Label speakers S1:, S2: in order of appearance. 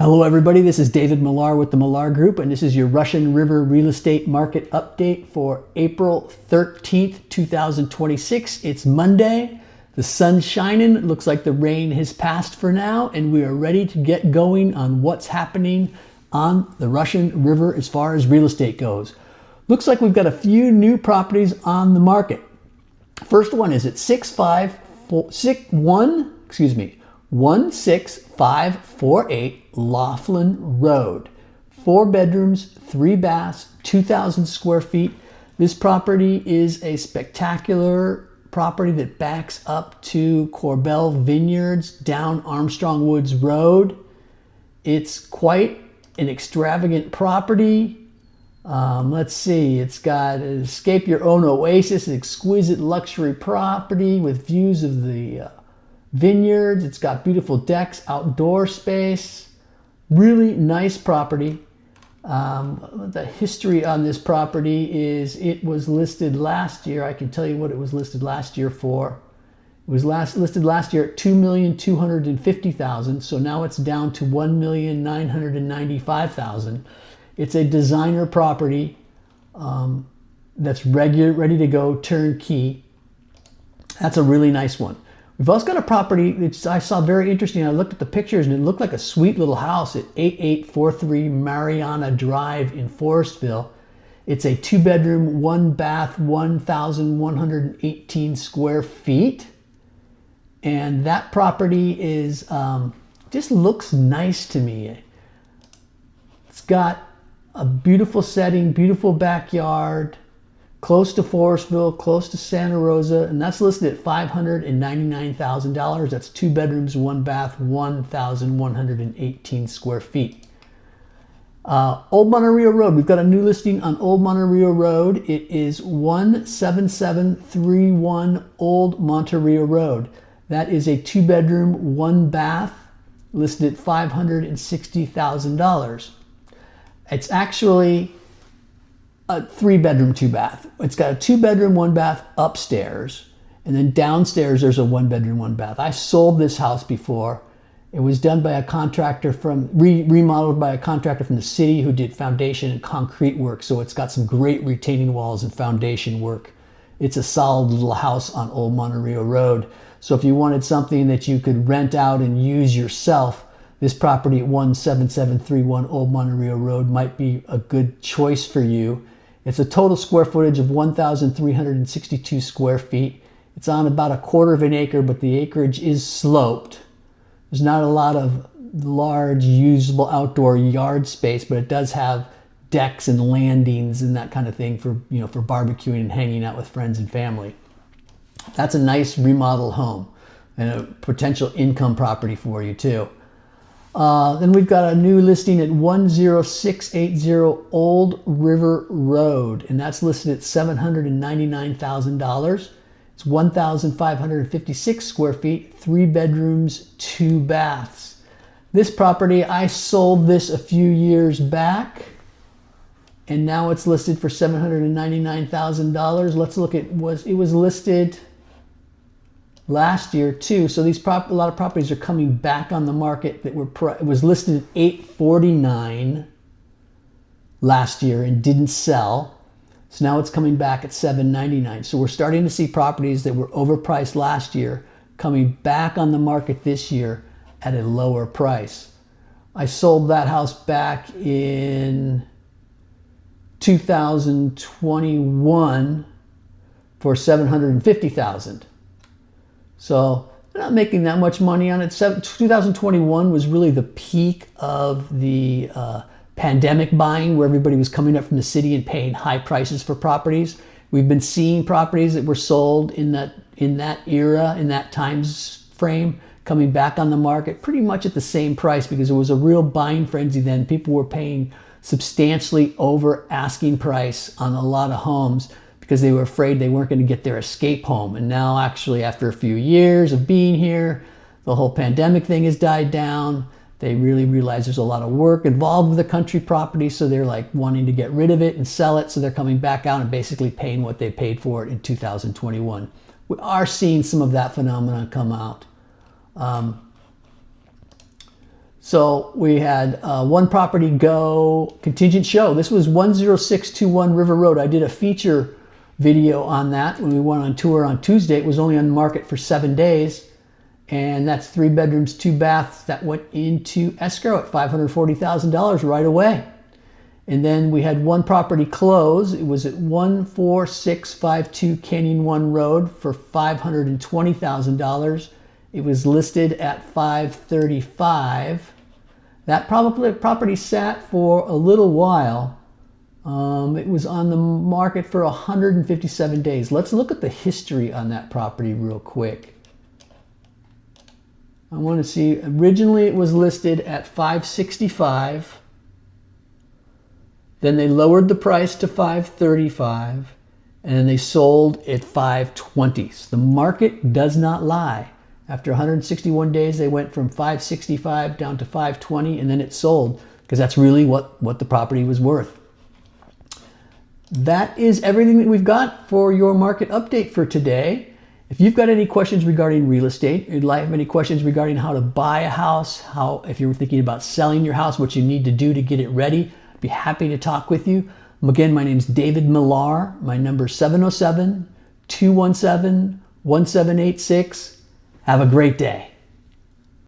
S1: Hello everybody, this is David Millar with the Millar Group, and this is your Russian River real estate market update for April 13th, 2026. It's Monday, the sun's shining, it looks like the rain has passed for now, and we are ready to get going on what's happening on the Russian River as far as real estate goes. Looks like we've got a few new properties on the market. First one is at 16548 Laughlin Road. 4 bedrooms, 3 baths, 2,000 square feet. This property is a spectacular property that backs up to Corbell Vineyards down Armstrong Woods Road. It's quite an extravagant property. Let's see, it's got an escape your own oasis, an exquisite luxury property with views of the vineyards. It's got beautiful decks, outdoor space, really nice property. The history on this property is it was listed last year. I can tell you what it was listed last year for. It was listed last year at $2,250,000, so now it's down to $1,995,000. It's a designer property that's ready to go, turnkey. That's a really nice one. We've also got a property that I saw very interesting. I looked at the pictures and it looked like a sweet little house at 8843 Mariana Drive in Forestville. It's a 2-bedroom, 1-bath, 1,118 square feet. And that property is just looks nice to me. It's got a beautiful setting, beautiful backyard, close to Forestville, close to Santa Rosa, and that's listed at $599,000. That's 2 bedrooms, 1 bath, 1,118 square feet. Old Monte Rio Road. We've got a new listing on Old Monte Rio Road. It is 17731 Old Monte Rio Road. That is a 2-bedroom, 1 bath, listed at $560,000. It's actually a 3-bedroom, 2-bath. It's got a 2-bedroom, 1 bath upstairs, and then downstairs there's a 1-bedroom, 1 bath. I sold this house before. It was done by a contractor remodeled by a contractor from the city who did foundation and concrete work, so it's got some great retaining walls and foundation work. It's a solid little house on Old Monte Rio Road. So if you wanted something that you could rent out and use yourself, this property at 17731 Old Monte Rio Road might be a good choice for you. It's a total square footage of 1,362 square feet. It's on about 1/4 of an acre, but the acreage is sloped. There's not a lot of large usable outdoor yard space, but it does have decks and landings and that kind of thing for, for barbecuing and hanging out with friends and family. That's a nice remodel home and a potential income property for you too. Then we've got a new listing at 10680 Old River Road, and that's listed at $799,000. It's 1,556 square feet, 3 bedrooms, 2 baths. This property, I sold this a few years back, and now it's listed for $799,000. Let's look at it was listed last year too, so a lot of properties are coming back on the market that it was listed at $849 last year and didn't sell. So now it's coming back at $799. So we're starting to see properties that were overpriced last year coming back on the market this year at a lower price. I sold that house back in 2021 for $750,000. So they're not making that much money on it. 2021 was really the peak of the pandemic buying, where everybody was coming up from the city and paying high prices for properties. We've been seeing properties that were sold in that era, in that time frame, coming back on the market pretty much at the same price, because it was a real buying frenzy then. People were paying substantially over asking price on a lot of homes, because they were afraid they weren't going to get their escape home. And now actually, after a few years of being here, the whole pandemic thing has died down. They really realize there's a lot of work involved with the country property, so they're like wanting to get rid of it and sell it, so they're coming back out and basically paying what they paid for it in 2021. We are seeing some of that phenomenon come out. So we had one property go, contingent show. This was 10621 River Road. I did a feature video on that when we went on tour on Tuesday. It was only on the market for 7 days. And that's 3 bedrooms, 2 baths that went into escrow at $540,000 right away. And then we had one property close. It was at 14652 Canyon One Road for $520,000. It was listed at $535,000. That property sat for a little while. It was on the market for 157 days. Let's look at the history on that property real quick. I want to see, originally it was listed at $565,000. Then they lowered the price to $535,000, and then they sold at $520,000. So the market does not lie. After 161 days, they went from $565,000 down to $520,000, and then it sold because that's really what the property was worth. That is everything that we've got for your market update for today. If you've got any questions regarding real estate, you'd like any questions regarding how to buy a house, if you're thinking about selling your house, what you need to do to get it ready, I'd be happy to talk with you. Again, my name's David Millar. My number is 707-217-1786. Have a great day.